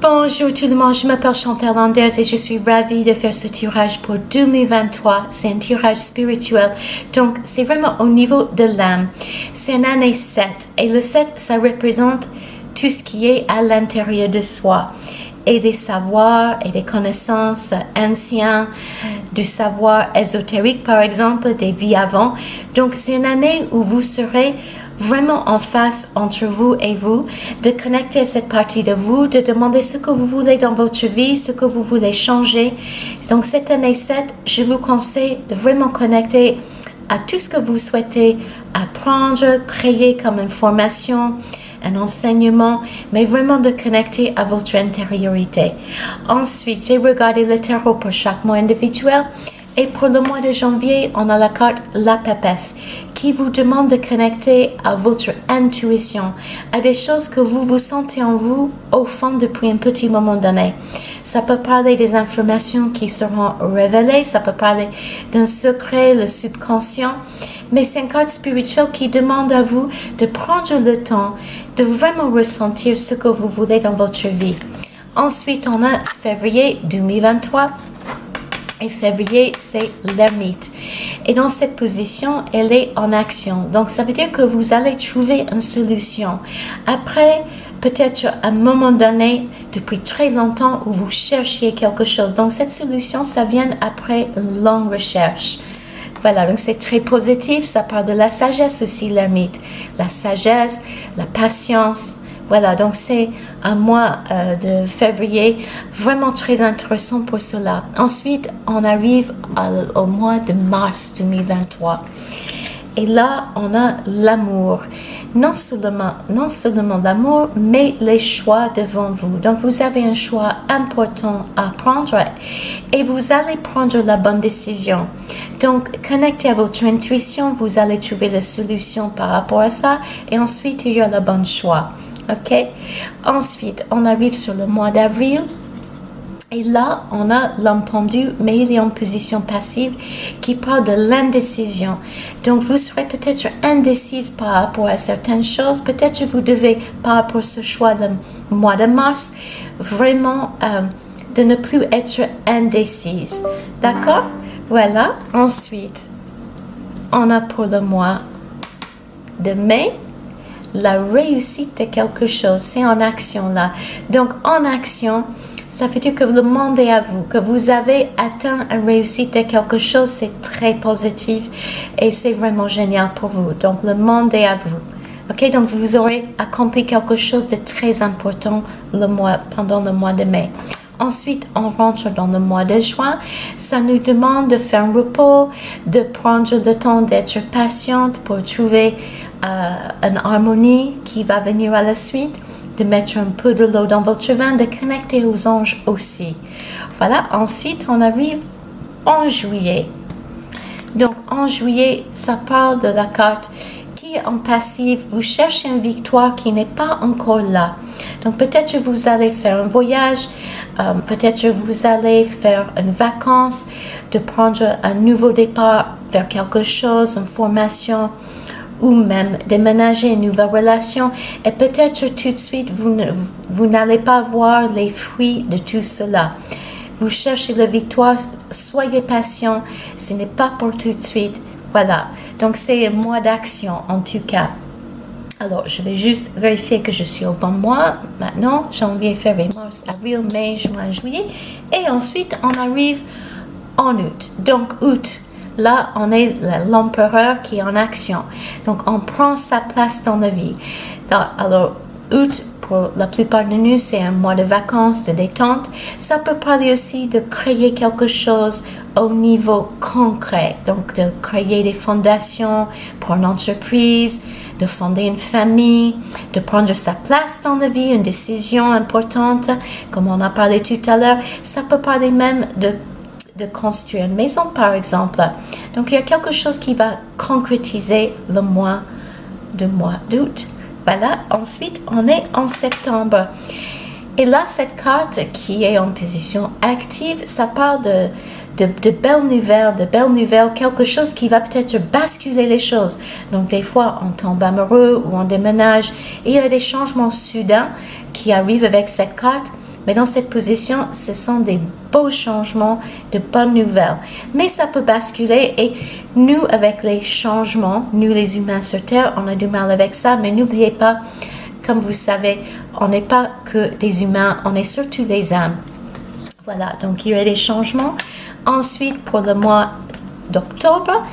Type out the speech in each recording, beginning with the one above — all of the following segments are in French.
Bonjour tout le monde, je m'appelle Chantal Landers et je suis ravie de faire ce tirage pour 2023. C'est un tirage spirituel, donc c'est vraiment au niveau de l'âme. C'est une année 7 et le 7, ça représente tout ce qui est à l'intérieur de soi et des savoirs et des connaissances anciens, du savoir ésotérique par exemple, des vies avant. Donc c'est une année où vous serez vraiment en face entre vous et vous, de connecter à cette partie de vous, de demander ce que vous voulez dans votre vie, ce que vous voulez changer. Donc cette année 7, je vous conseille de vraiment connecter à tout ce que vous souhaitez apprendre, créer comme une formation, un enseignement, mais vraiment de connecter à votre intériorité. Ensuite, j'ai regardé le tarot pour chaque mois individuel. Et pour le mois de janvier, on a la carte La Papesse qui vous demande de connecter à votre intuition, à des choses que vous sentez en vous au fond depuis un petit moment donné. Ça peut parler des informations qui seront révélées, ça peut parler d'un secret, le subconscient, mais c'est une carte spirituelle qui demande à vous de prendre le temps de vraiment ressentir ce que vous voulez dans votre vie. Ensuite, on a février 2023. Et février, c'est l'ermite. Et dans cette position, elle est en action. Donc, ça veut dire que vous allez trouver une solution. Après, peut-être à un moment donné, depuis très longtemps, où vous cherchiez quelque chose. Donc, cette solution, ça vient après une longue recherche. Voilà, donc c'est très positif. Ça parle de la sagesse aussi, l'ermite. La sagesse, la patience. Voilà, donc c'est un mois de février vraiment très intéressant pour cela. Ensuite, on arrive au mois de mars 2023. Et là, on a l'amour. Non seulement l'amour, mais les choix devant vous. Donc, vous avez un choix important à prendre et vous allez prendre la bonne décision. Donc, connectez à votre intuition, vous allez trouver la solution par rapport à ça et ensuite, il y a le bon choix. OK? Ensuite, on arrive sur le mois d'avril. Et là, on a l'homme pendu, mais il est en position passive qui parle de l'indécision. Donc, vous serez peut-être indécise par rapport à certaines choses. Peut-être que vous devez, par rapport à ce choix du mois de mars, vraiment de ne plus être indécise. D'accord? Voilà. Ensuite, on a pour le mois de mai, la réussite de quelque chose, c'est en action là. Donc, en action, ça veut dire que le monde est à vous, que vous avez atteint une réussite de quelque chose, c'est très positif et c'est vraiment génial pour vous. Donc, le monde est à vous. OK? Donc, vous aurez accompli quelque chose de très important pendant le mois de mai. Ensuite, on rentre dans le mois de juin. Ça nous demande de faire un repos, de prendre le temps d'être patiente pour trouver une harmonie qui va venir à la suite, de mettre un peu de l'eau dans votre vin, de connecter aux anges aussi. Voilà, ensuite on arrive en juillet. Donc en juillet, ça parle de la carte qui est en passif. Vous cherchez une victoire qui n'est pas encore là. Donc peut-être que vous allez faire un voyage, peut-être que vous allez faire une vacance, de prendre un nouveau départ vers quelque chose, une formation, ou même déménager une nouvelle relation, et peut-être tout de suite, vous n'allez pas voir les fruits de tout cela. Vous cherchez la victoire, soyez patient, ce n'est pas pour tout de suite. Voilà, donc c'est un mois d'action en tout cas. Alors, je vais juste vérifier que je suis au bon mois. Maintenant, janvier, février, mars, avril, mai, juin, juillet. Et ensuite, on arrive en août. Donc, août. Là, on est l'empereur qui est en action. Donc, on prend sa place dans la vie. Alors, août, pour la plupart de nous, c'est un mois de vacances, de détente. Ça peut parler aussi de créer quelque chose au niveau concret. Donc, de créer des fondations pour une entreprise, de fonder une famille, de prendre sa place dans la vie, une décision importante, comme on a parlé tout à l'heure. Ça peut parler même de construire une maison, par exemple. Donc, il y a quelque chose qui va concrétiser le mois d'août. Voilà. Ensuite, on est en septembre. Et là, cette carte qui est en position active, ça parle de belles nouvelles, quelque chose qui va peut-être basculer les choses. Donc, des fois, on tombe amoureux ou on déménage. Et il y a des changements soudains qui arrivent avec cette carte. Mais dans cette position, ce sont des beaux changements, de bonnes nouvelles. Mais ça peut basculer et nous, avec les changements, nous les humains sur Terre, on a du mal avec ça. Mais n'oubliez pas, comme vous savez, on n'est pas que des humains, on est surtout des âmes. Voilà, donc il y a des changements. Ensuite, pour le mois d'octobre,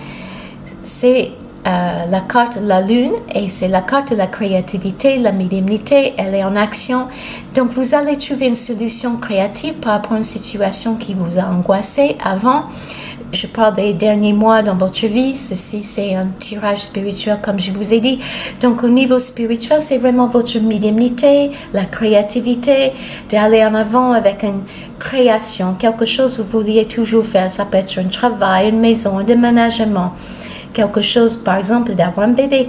c'est la carte de la lune et c'est la carte de la créativité, la médiumnité, elle est en action. Donc vous allez trouver une solution créative par rapport à une situation qui vous a angoissé avant. Je parle des derniers mois dans votre vie. Ceci, c'est un tirage spirituel, comme je vous ai dit. Donc, au niveau spirituel, c'est vraiment votre médiumnité, la créativité, d'aller en avant avec une création, quelque chose que vous vouliez toujours faire. Ça peut être un travail, une maison, un déménagement, quelque chose, par exemple, d'avoir un bébé.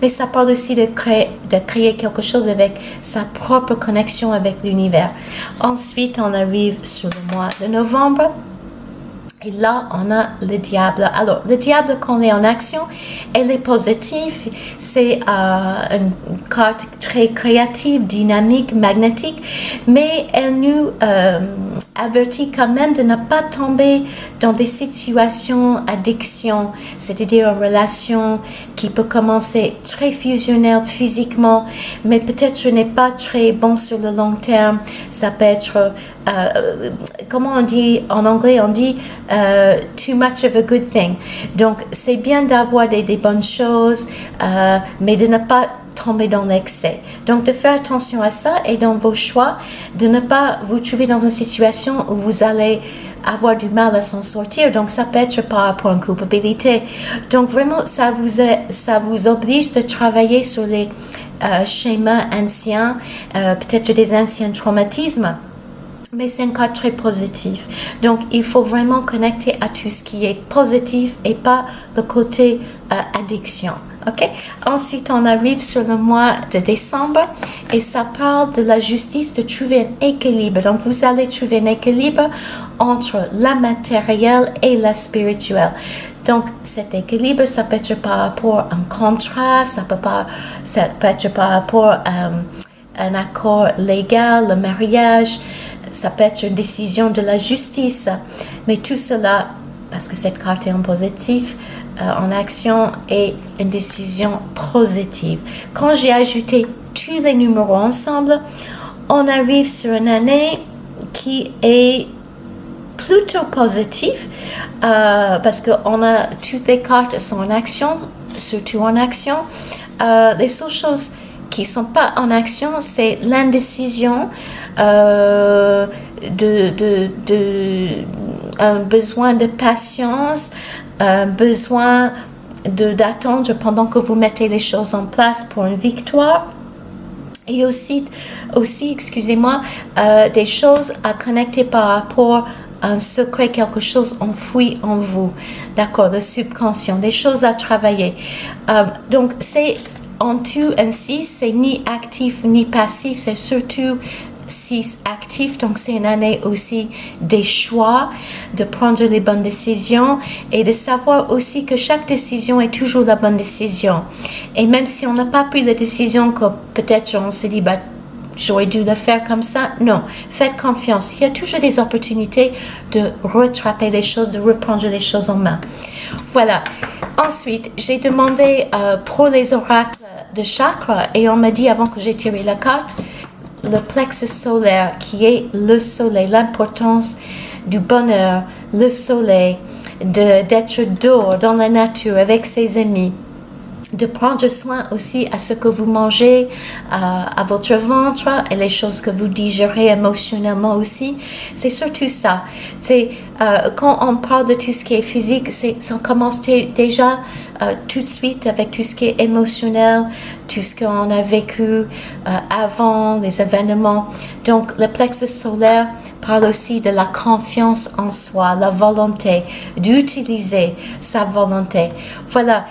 Mais ça parle aussi de créer quelque chose avec sa propre connexion avec l'univers. Ensuite, on arrive sur le mois de novembre. Et là, on a le diable. Alors, le diable, quand il est en action, elle est positive. C'est une carte très créative, dynamique, magnétique. Mais elle nous avertit quand même de ne pas tomber dans des situations d'addiction, c'est-à-dire une relation qui peut commencer très fusionnelle physiquement, mais peut-être n'est pas très bon sur le long terme. Ça peut être, comment on dit en anglais, on dit too much of a good thing. Donc, c'est bien d'avoir des bonnes choses, mais de ne pas tomber dans l'excès. Donc, de faire attention à ça et dans vos choix, de ne pas vous trouver dans une situation où vous allez avoir du mal à s'en sortir. Donc, ça peut être par rapport à une culpabilité. Donc, vraiment, ça vous oblige de travailler sur les schémas anciens, peut-être des anciens traumatismes. Mais c'est un cas très positif. Donc, il faut vraiment connecter à tout ce qui est positif et pas le côté addiction. OK? Ensuite, on arrive sur le mois de décembre et ça parle de la justice, de trouver un équilibre. Donc, vous allez trouver un équilibre entre la matérielle et la spirituelle. Donc, cet équilibre, ça peut être par rapport à un contrat, ça peut être par rapport à un accord légal, le mariage, ça peut être une décision de la justice. Mais tout cela, parce que cette carte est en positif, en action, est une décision positive. Quand j'ai ajouté tous les numéros ensemble, on arrive sur une année qui est plutôt positive, parce que toutes les cartes sont en action, surtout en action. Les seules choses qui ne sont pas en action, c'est l'indécision, un besoin de patience, un besoin d'attendre pendant que vous mettez les choses en place pour une victoire. Et aussi, excusez-moi, des choses à connecter par rapport à un secret, quelque chose enfoui en vous. D'accord, le subconscient, des choses à travailler. Donc, c'est en tout ainsi, c'est ni actif ni passif, c'est surtout 6 actifs, donc c'est une année aussi des choix, de prendre les bonnes décisions et de savoir aussi que chaque décision est toujours la bonne décision. Et même si on n'a pas pris la décision que peut-être on s'est dit, j'aurais dû le faire comme ça, non, faites confiance. Il y a toujours des opportunités de rattraper les choses, de reprendre les choses en main. Voilà. Ensuite, j'ai demandé pour les oracles de chakras et on m'a dit avant que j'ai tiré la carte, le plexus solaire qui est le soleil, l'importance du bonheur, le soleil, d'être dehors dans la nature avec ses amis, de prendre soin aussi à ce que vous mangez, à votre ventre et les choses que vous digérez émotionnellement aussi. C'est surtout ça. C'est quand on parle de tout ce qui est physique, ça commence déjà tout de suite avec tout ce qui est émotionnel, tout ce qu'on a vécu avant les événements. Donc le plexus solaire parle aussi de la confiance en soi, la volonté, d'utiliser sa volonté. Voilà.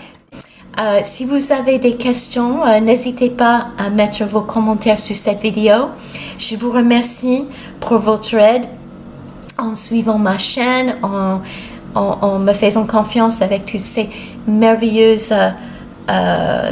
Si vous avez des questions, n'hésitez pas à mettre vos commentaires sur cette vidéo. Je vous remercie pour votre aide en suivant ma chaîne, en me faisant confiance avec toutes ces merveilleuses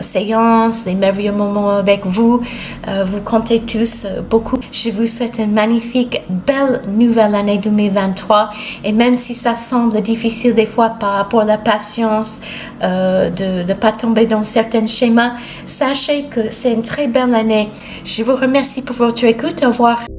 séances, des merveilleux moments avec vous. Vous comptez tous beaucoup. Je vous souhaite une magnifique, belle nouvelle année 2023. Et même si ça semble difficile des fois par rapport à la patience, de ne pas tomber dans certains schémas, sachez que c'est une très belle année. Je vous remercie pour votre écoute. Au revoir.